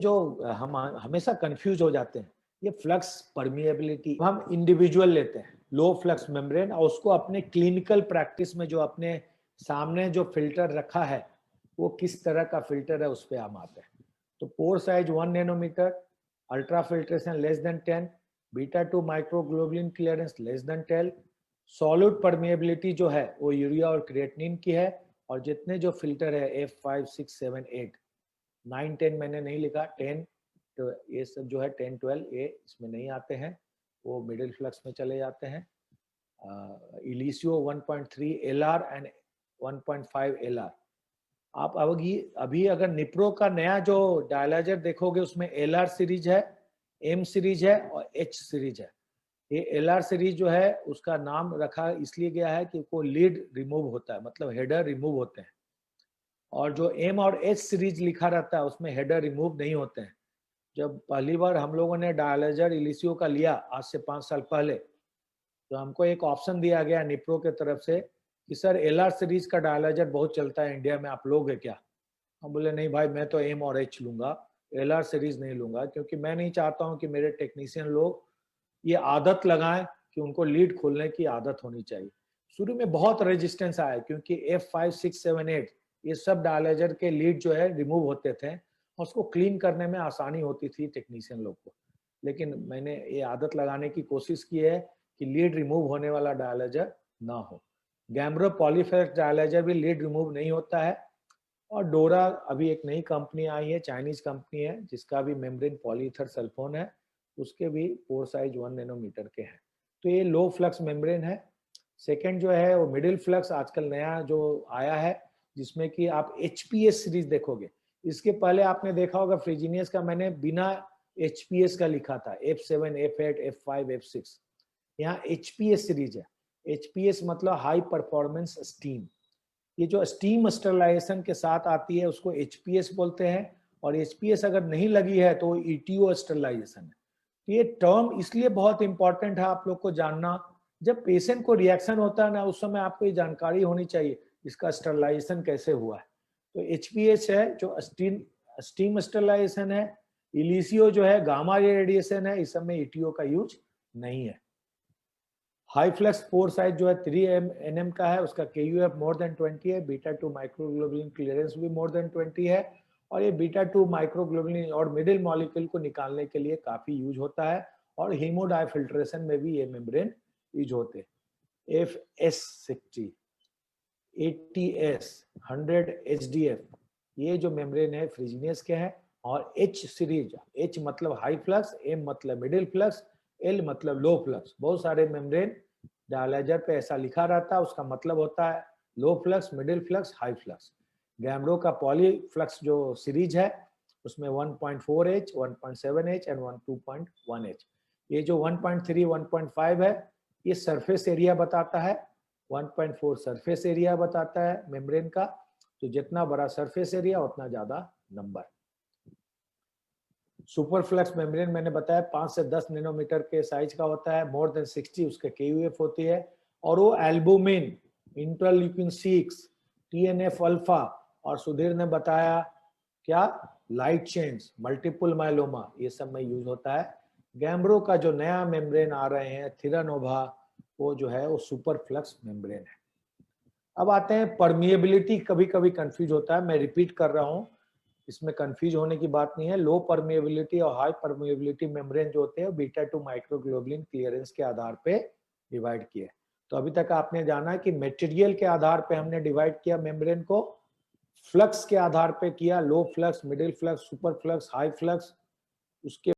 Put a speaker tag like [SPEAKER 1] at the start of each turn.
[SPEAKER 1] जो हम हमेशा कंफ्यूज हो जाते हैं, ये फ्लक्स परमिएबिलिटी हम इंडिविजुअल लेते हैं लो फ्लक्स मेम्ब्रेन और उसको अपने क्लिनिकल प्रैक्टिस में जो अपने सामने जो फिल्टर रखा है वो किस तरह का फिल्टर है उस पर हम आते हैं। तो pore size 1 nanometre, ultra filtration less than 10, beta 2 microglobulin clearance less than 10, solid permeability जो है वो यूरिया और क्रिएटिनिन की है, और जितने जो फिल्टर है F5, 6, 7, 8, 9, 10 मैंने नहीं लिखा, 10 तो ये सब जो है 10, 12 ये इसमें नहीं आते हैं, वो मिडिल फ्लक्स में चले जाते हैं। इलिसियो 1.3 LR एंड 1.5 LR। आप अभी अगर निप्रो का नया जो डायलाइजर देखोगे उसमें LR सीरीज है, M सीरीज है और H सीरीज है। ये LR सीरीज जो है उसका नाम रखा इसलिए गया है कि वो लीड रिमूव होता है, मतलब हेडर रिमूव होते हैं, और जो M और H सीरीज लिखा रहता है उसमें हेडर रिमूव नहीं होते हैं। जब पहली बार हम लोगों ने डायलाइजर इलिसियो का लिया आज से 5 साल पहले, तो हमको एक ऑप्शन दिया गया निप्रो के तरफ से कि सर LR सीरीज का डायलाइजर बहुत चलता है इंडिया में, आप लोगे क्या? हम बोले नहीं भाई, मैं तो M और H लूंगा, LR सीरीज नहीं लूंगा, क्योंकि मैं नहीं चाहता हूं कि मेरे टेक्नीशियन लोग ये आदत लगाएं कि उनको लीड खोलने की आदत होनी चाहिए। शुरू में बहुत रेजिस्टेंस आया क्योंकि F5, 6, 7, 8 ये सब डायलाइजर के लीड जो है रिमूव होते थे और उसको क्लीन करने में आसानी होती थी टेक्नीशियन लोग को। लेकिन मैंने ये आदत लगाने की कोशिश की है कि लीड रिमूव होने वाला डायलाइजर ना हो। गैम्ब्रो पॉलीफ्लेक्स डायलाइजर भी लीड रिमूव नहीं होता है। और डोरा अभी एक नई कंपनी आई है, चाइनीज कंपनी है, जिसका भी मेम्ब्रेन पॉलीईथर सल्फोन है, उसके भी पोर साइज 1 नैनोमीटर के हैं। तो ये लो फ्लक्स मेम्ब्रेन है। सेकेंड जो है वो मिडिल फ्लक्स आजकल नया जो आया है, जिसमें कि आप HPS सीरीज देखोगे। इसके पहले आपने देखा होगा फ्रिजीनियस का मैंने बिना HPS का लिखा था, F7, F8, F5, F6। यहाँ HPS सीरीज है। HPS मतलब हाई परफॉर्मेंस स्टीम। ये जो स्टीम स्टरलाइजेशन के साथ आती है उसको HPS बोलते हैं, और HPS अगर नहीं लगी है तो ETO स्टरलाइजेशन है। तो ये टर्म इसलिए बहुत इंपॉर्टेंट है आप लोग को जानना। जब पेशेंट को रिएक्शन होता है ना, उस समय आपको ये जानकारी होनी चाहिए इसका स्टरलाइजेशन कैसे हुआ है। तो HPS है जो स्टीम स्टरलाइजेशन है। इलिसियो जो है गामा रेडिएशन है, इस समय ETO का यूज नहीं है। हाई फ्लक्स पोर साइज जो है 3 nm का है, उसका KUF मोर देन 20 है, बीटा 2 माइक्रोग्लोबुलिन क्लियरेंस भी मोर देन 20 है, और ये बीटा 2 माइक्रोग्लोबुलिन और मिडिल मॉलिक्यूल को निकालने के लिए काफी यूज होता है, और हीमोडाइफिल्ट्रेशन में भी ये मेम्ब्रेन यूज होते हैं। FS60, ATS, 100 HDF ये जो मेम्ब्रेन है फ्रिजीनियस के हैं। और H सीरीज, H मतलब हाई फ्लक्स, M मतलब मिडिल फ्लक्स, L मतलब लो फ्लक्स। बहुत सारे मेम्ब्रेन डायलाइजर पे ऐसा लिखा रहता है, उसका मतलब होता है low flux, middle flux, high flux. Gambro का पॉली फ्लक्स जो सीरीज है उसमें 1.4H, 1.7H एंड 2.1H। ये जो 1.3, 1.5 है ये सरफेस एरिया बताता है, 1.4 सरफेस एरिया बताता है मेम्ब्रेन का। तो जितना बड़ा सरफेस एरिया उतना ज्यादा नंबर। सुपर फ्लक्स मेम्ब्रेन मैंने बताया 5 से 10 नैनोमीटर के साइज का होता है, मोर देन 60 उसके KUF होती है, और वो एल्बुमिन, इंटरल्यूकिन 6, TNF अल्फा, और सुधीर ने बताया क्या, लाइट चेन्स, मल्टीपल माइलोमा, ये सब में यूज होता है। गैम्ब्रो का जो नया मेम्ब्रेन आ रहे हैं थिरानोवा, वो जो है वो सुपर फ्लक्स मेम्ब्रेन है। अब आते हैं परमिएबिलिटी, कभी कभी कंफ्यूज होता है, मैं रिपीट कर रहा हूं, इसमें कंफ्यूज होने की बात नहीं है। लो परमिएबिलिटी और हाई परमिएबिलिटी मेम्ब्रेन जो होते हैं बीटा 2 माइक्रोग्लोबुलिन क्लियरेंस के आधार पे डिवाइड किए। तो अभी तक आपने जाना है कि मटेरियल के आधार पे हमने डिवाइड किया मेम्ब्रेन को, फ्लक्स के आधार पे किया, low flux, middle flux, super flux, high flux, उसके